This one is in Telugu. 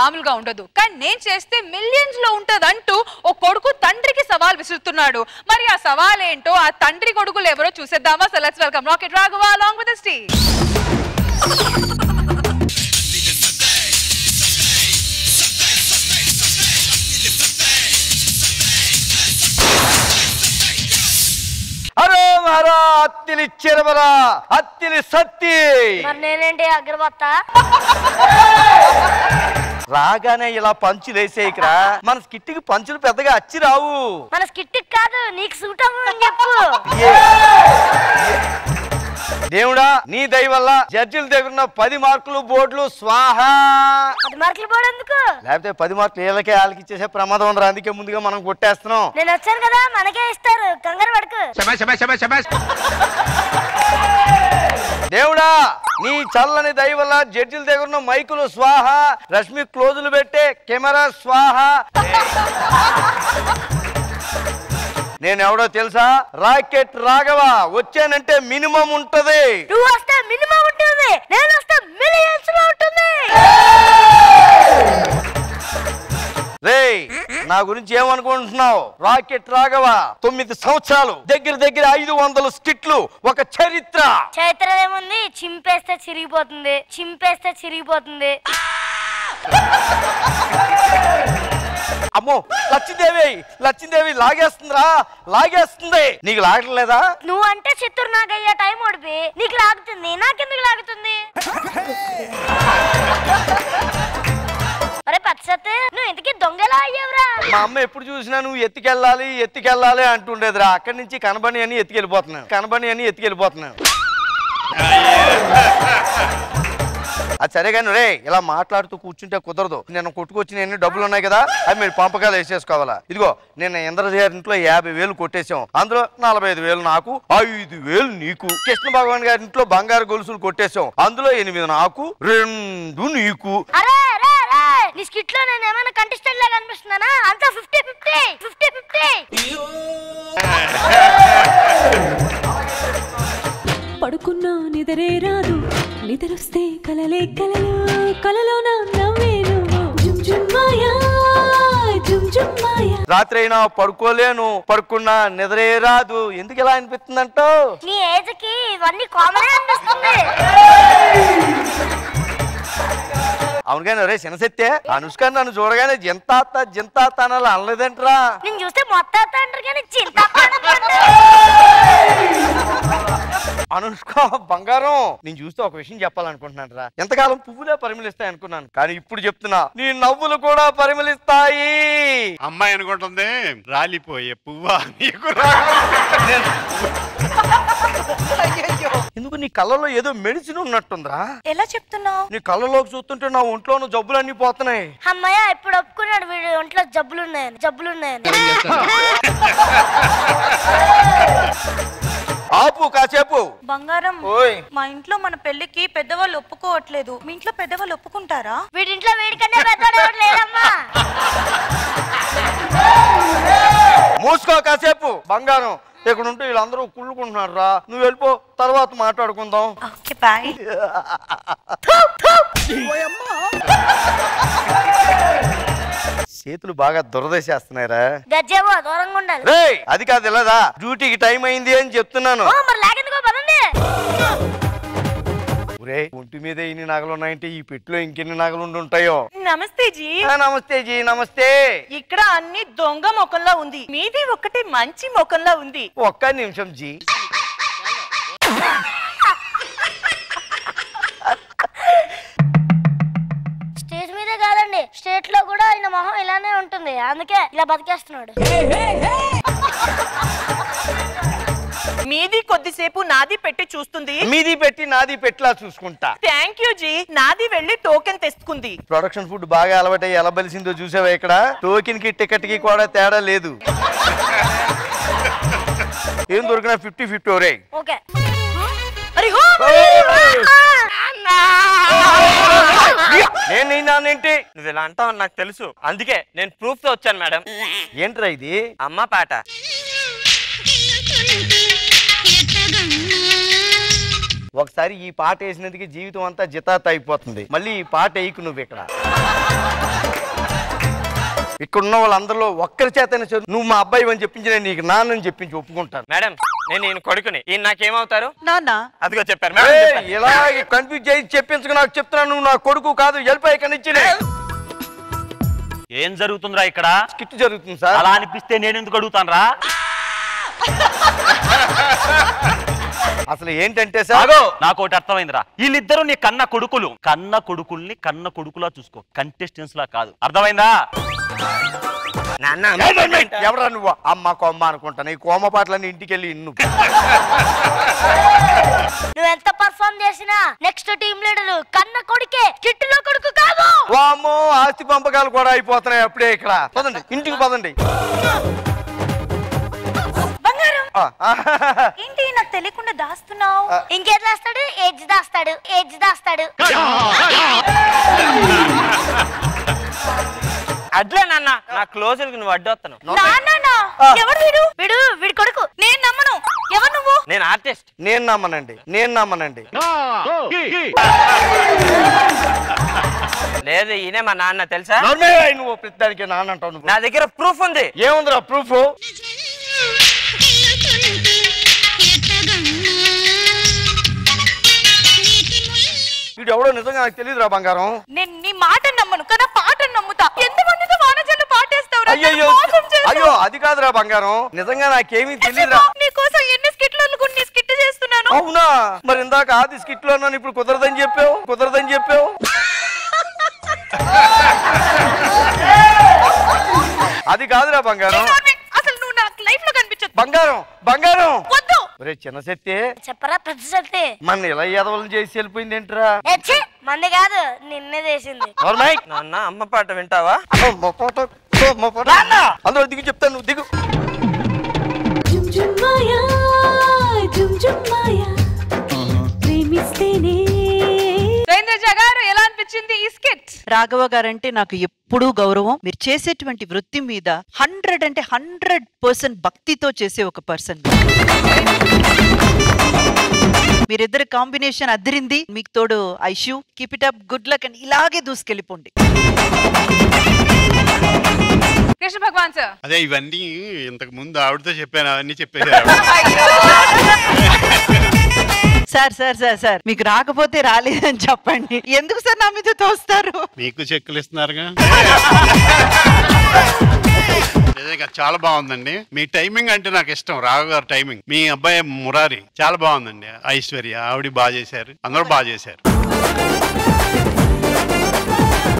మామూలుగా ఉండదు. కానీ నేను చేస్తే మిలియన్స్ లో ఉంటదంటూ ఓ కొడుకు తండ్రికి సవాల్ విసురుతున్నాడు. మరి ఆ సవాల్ ఏంటో, ఆ తండ్రి కొడుకులు ఎవరో చూసేద్దామా? So let's welcome rocket Raghava along with us team. హరో మహారా అత్తిలి చెరవర అత్తిలి సత్తి. మరి నేనేంటి అగ్రబత్త? రాగానే ఇలా పంచులు వేసేయకరా. మన స్కిట్టికి పంచులు పెద్దగా అచ్చి రావు. మన స్కిట్టికి కాదు, నీకు సూట్ అవ్వని చెప్పు. దేవుడా నీ దయ వల్ల జడ్జిల దగ్గర 10 మార్కులు బోర్డులు స్వాహా. 10 మార్కులు బోర్డు ఎందుకు? లేకపోతే 10 మార్కులు వీళ్ళకే వాళ్ళకి ఇచ్చేసే ప్రమాదం ఉందిరా. అందుకే ముందుగా మనం కొట్టేస్తున్నాం. నేను వచ్చాను కదా, మనకే ఇస్తారు, కంగారు పడకు. దేవుడా నీ చల్లని దయ వల్ల జడ్జిల దగ్గర మైకులు స్వాహ, రష్మి క్లోజులు పెట్టే కెమెరా స్వాహ. నేనెవడో తెలుసా? రాకెట్ రాఘవ. వచ్చానంటే మినిమం ఉంటది. నువ్వు వస్తే మినిమం ఉంటుంది, నేను వస్తే మిలియన్స్ లో ఉంటుంది. రేయ్ నా గురించి ఏమనుకుంటున్నావు? రాకెట్ రాఘవ 9 సంవత్సరాలు, దగ్గర 500 స్కిట్లు, ఒక చరిత్ర. చరిత్ర ఏముంది? చింపేస్తే చిరిగిపోతుంది, చింపేస్తే చిరిగిపోతుంది. అమ్మో లక్ష్మీదేవి లాగేస్తుందిరా, లాగేస్తుంది. నీకు లాగట్లేదా? నువ్వు అంటే చిత్తూరు నాగయ్య టైం ఓడిపి నీకు లాగుతుంది, నాకెందుకు లాగుతుంది? అరే పచ్చతే, నువ్వు ఇంతకీ దొంగలా అయ్యావురా? మా అమ్మ ఎప్పుడు చూసినా నువ్వు ఎత్తుకెళ్ళాలి అంటుండేదిరా. అక్కడి నుంచి కనబడి అని ఎత్తుకెళ్ళిపోతున్నాను. అది సరే కానీ రే ఇలా మాట్లాడుతూ కూర్చుంటే కుదరదు. నేను కొట్టుకొచ్చిన డబ్బులు ఉన్నాయి కదా, అవి మీరు పంపకాలు వేసేసుకోవాలా. ఇదిగో నేను ఇంద్రజారి ఇంట్లో 50,000 కొట్టేశాం. అందులో 45,000 నాకు, 5,000 నీకు. కృష్ణ భగవాన్ గారి ఇంట్లో బంగారు గొలుసులు కొట్టేశాం. అందులో 8 నాకు, 2 నీకు. నీ స్కిట్ లో నేను ఏమైనా కంటెస్టెంట్ లాగా అనిపిస్తున్నానా? అంతా 50-50. పడుకున్నా నిద్రే రాదు, నిద్రొస్తే కలలే కలలు, కలలో నవ్వేను. రాత్రి అయినా పడుకోలేను, పడుకున్నా నిద్రే రాదు. ఎందుకు ఇలా అనిపిస్తుందంటావు? నీ ఏజ్ కి ఇవన్నీ కామన్ అనిపిస్తుంది. అవును కానీ రే చిన్నసెత్తే, అనుష్క నన్ను చూడగానే జింతాత అనాలి అనలేదంటరా? నేను చూస్తే మొత్తం అంటారు కానీ చింత. అనుష్క బంగారం, నేను చూస్తే ఒక విషయం చెప్పాలనుకుంటున్నాను రా. ఎంతకాలం పువ్వులే పరిమళిస్తాయి అనుకున్నాను, కానీ ఇప్పుడు చెప్తున్నా నీ నవ్వులు కూడా పరిమళిస్తాయి. అమ్మాయి అనుకుంటుంది రాలిపోయే పువ్వా నీకు. ఎందుకు నీ కళ్ళలో ఏదో మెడిసిన్ ఉన్నట్టుందిరా? ఎలా చెప్తున్నావు? నీ కళ్ళలోకి చూస్తుంటే నా ఒంట్లోనూ జబ్బులన్నీ పోతున్నాయి. అమ్మయ్య ఇప్పుడు ఒప్పుకున్నాడు వీడు ఒంట్లో జబ్బులున్నాయని. ఆపు కాసేపు. బంగారం, మా ఇంట్లో మన పెళ్లికి పెద్దవాళ్ళు ఒప్పుకోవట్లేదు. మీ ఇంట్లో పెద్దవాళ్ళు ఒప్పుకుంటారా? వీడింట్లో వీడికన్నా పెద్దవాడు లేదమ్మా. మూసుకో కాసేపు. బంగారం ఇక్కడ ఉంటే వీళ్ళందరూ కుళ్ళుకుంటున్నారు రా. నువ్వు వెళ్ళిపో, తర్వాత మాట్లాడుకుందాం. Okay bye. చేతులు బాగా దురదశేస్తున్నాయిరా. గజ్జేవో దూరంగా ఉండాలి. రేయ్ అది కాదు వెళ్ళదా, డ్యూటీకి టైం అయింది అని చెప్తున్నాను. మరి లాగెందుకో పదండి. ఒరే ఒంటి మీద ఇన్ని నగలు ఉన్నాయంటే ఈ పెట్టులో ఇంకెన్ని నగలు ఉంటాయో. నమస్తే జీ. నమస్తే జీ. నమస్తే. ఇక్కడ అన్ని దొంగ మొకంలా ఉంది, మీది ఒక్కటే మంచి మొకంలా ఉంది. ఒక్క నిమిషం జీ. స్టేజ్ మీదే కాదండి, స్టేట్ లో కూడా ఆయన మొహం ఇలానే ఉంటుంది, అందుకే ఇలా బతికేస్తున్నాడు. మీది కొద్దిసేపు నాది పెట్టి చూస్తుంది, మీది పెట్టి నాది పెట్టిలా చూసుకుంటా. Thank you ji. నాది వెళ్ళి టోకెన్ తెచ్చుకుంది. ప్రొడక్షన్ ఫుడ్ బాగా అలవాటై ఎలా బలిసిందో చూసావా? ఇక్కడ టోకెన్ కి టికెట్ కి కూడా తేడా లేదు. ఏం దొరికినా 50-50 ఒరే. ఓకే. నేను నాన్నేంటి నువ్వు ఇలా అంటావు నాకు తెలుసు, అందుకే నేను ప్రూఫ్ తో వచ్చాను మేడం. ఏంట్రా ఇది? అమ్మ పాట. ఒకసారి ఈ పాట వేసినందుకు జీవితం అంతా జితాత్ అయిపోతుంది. మళ్ళీ ఈ పాట వేయకు నువ్వు ఇక్కడ. ఇక్కడ ఉన్న వాళ్ళందరిలో ఒక్కరి చేతనే నువ్వు మా అబ్బాయి అని చెప్పించి నేను నీకు నాన్నని చెప్పించి ఒప్పుకుంటాను. మేడం నేను ఈయన కొడుకుని, ఈయన నాకేమవుతారు? నాన్న అదిగో చెప్పారు మేడం. ఇలా కన్ఫ్యూజ్ చేసి చెప్పించుకు నాకు చెప్తున్నా, నువ్వు నా కొడుకు కాదు, వెళ్ళిపోయి ఇక్కడి నుంచి. ఏం జరుగుతుందిరా ఇక్కడ? స్కిట్ జరుగుతుంది సార్. అలా అనిపిస్తే నేను ఎందుకు అడుగుతాను రా? అసలు ఏంటంటే సార్, నాకు ఒకటి అర్థమైందిరా, వీళ్ళిద్దరు నీ కన్న కొడుకులు. కన్న కొడుకుల్ని కన్న కొడుకులా చూసుకో, కంటెస్టెంట్స్ లా కాదు. అర్థమైందా? ఎవరా నువ్వు? అమ్మ కొమ్మ అనుకుంటా. నీ కోమ పాటలన్నీ ఇంటికి వెళ్ళి ఇన్ను. నువ్వు ఎంత పర్ఫార్మ్ చేసినా నెక్స్ట్ టీమ్ లీడర్ కన్న కొడుకే, కిట్టులో కొడుకు కాదు. వామ్మో, ఆస్తి పంపకాలు కూడా అయిపోతున్నాయి అప్పుడే. ఇక్కడ పదండి, ఇంటికి పదండి. ఏంటి నాకు తెలియకుండా దాస్తున్నావు? ఇంకేం దాస్తాడు? Age దాస్తాడు, age దాస్తాడు. అడ్లే నాన్న, నా క్లోజులకి నువ్వు అడ్డొస్తాను. ఎవడు వీడు? వీడు వీడి కొడుకు. నేను నమ్మను. ఎవరు నువ్వు? నేను ఆర్టిస్ట్. నేను నమ్మనండి, నేను నమ్మనండి. లేదు, ఈయనే మా నాన్న. తెలుసా? నువ్వు ప్రతిదానికి నాన్న అంటావు. నా దగ్గర ప్రూఫ్ ఉంది. ఏముందిరా ప్రూఫ్? వీడు ఎవడో నిజంగా నాకు తెలియదురా బంగారం. నేను నీ మాట నమ్మను కదా, పాట నమ్ముతా. ఎంతమందితో వానజల్లు పాటేస్తావు? అయ్యో అయ్యో, అది కాదురా బంగారం, నిజంగా నాకేమీ తెలియదురా. నీకోసం ఎన్ని స్కిట్లు అనుకుని నీ స్కిట్ చేస్తున్నాను. అవునా? మరి ఇందాక ఆది స్కిట్ లో అన్నాను, ఇప్పుడు కుదరదని చెప్పావు, కుదరదని చెప్పావు. అది కాదురా బంగారం. అసలు నువ్వు నాకు లైఫ్ లో కనిపించదు. బంగారం బంగారం వద్దు. ఒరే చిన్న శక్తి, చెప్పరా పెద్ద శక్తి? మన ఇలా ఎదవలను చేసి వెళ్ళిపోయింది ఏంట్రా? మంది కాదు, నిన్నే చేసింది. నాన్న అమ్మ పాట వింటావా? అందరూ దిగు, చెప్తాను, నువ్వు దిగు. జుమ్ జుమ్ మాయా, జుమ్ జుమ్ మాయా, ప్రేమిస్తేనే. గారు ఎలా అనిపించింది ఈ స్కిట్? రాఘవ గారంటే నాకు ఎప్పుడూ గౌరవం. మీరు చేసేటువంటి వృత్తి మీద 100 అంటే 100% భక్తితో చేసే ఒక పర్సన్. మీరిద్దరు కాంబినేషన్ అదిరింది. మీకు తోడు Aishu. Keep it up, good luck and ఇలాగే దూసుకెళ్ళిపోండి. కృష్ణ భగవాన్ సార్, అదే ఇవన్నీ ఇంతకు ముందు ఆవిడతో చెప్పాను, అవన్నీ చెప్పేది. సార్ సార్ సార్ సార్ మీకు రాకపోతే రాలేదని చెప్పండి. ఎందుకు సార్ నా మీద తోస్తారు? మీకు చెక్కులు ఇస్తున్నారుగా. చాలా బాగుందండి మీ టైమింగ్. అంటే నాకు ఇష్టం రాఘవ గారు టైమింగ్. మీ అబ్బాయి మురారి చాలా బాగుందండి. ఐశ్వర్య ఆవిడ బాగా చేశారు, అందరూ బాగా చేశారు.